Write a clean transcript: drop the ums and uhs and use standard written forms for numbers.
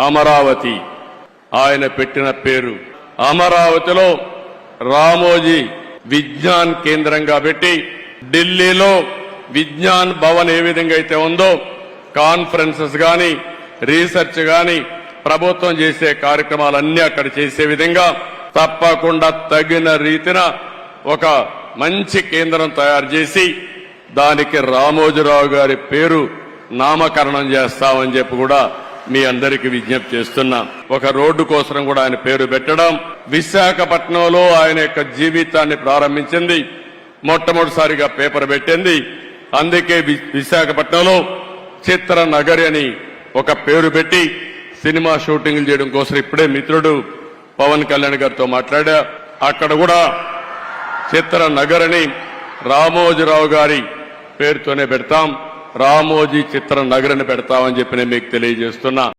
అమరావతి ఆయన పెట్టిన పేరు. అమరావతిలో రామోజీ విజ్ఞాన్ కేంద్రంగా పెట్టి ఢిల్లీలో విజ్ఞాన్ భవన్ ఏ విధంగా అయితే ఉందో కాన్ఫరెన్సెస్ గాని రీసెర్చ్ గాని ప్రభుత్వం చేసే కార్యక్రమాలన్నీ అక్కడ చేసే విధంగా తప్పకుండా తగిన రీతిన ఒక మంచి కేంద్రం తయారు చేసి దానికి రామోజీరావు గారి పేరు నామకరణం చేస్తామని చెప్పి కూడా మీ అందరికీ విజ్ఞప్తి చేస్తున్నా. ఒక రోడ్డు కోసం కూడా ఆయన పేరు పెట్టడం. విశాఖపట్నంలో ఆయన యొక్క జీవితాన్ని ప్రారంభించింది, మొట్టమొదటిసారిగా పేపర్ పెట్టింది. అందుకే విశాఖపట్నంలో చిత్ర నగరి అని ఒక పేరు పెట్టి సినిమా షూటింగ్లు చేయడం కోసం ఇప్పుడే మిత్రుడు పవన్ కళ్యాణ్ గారితో మాట్లాడా. అక్కడ కూడా చిత్ర నగరిని రామోజీరావు గారి పేరుతోనే పెడతాం, రామోజీ చిత్ర నగరిని పెడతామని చెప్పి నేను మీకు తెలియజేస్తున్నా.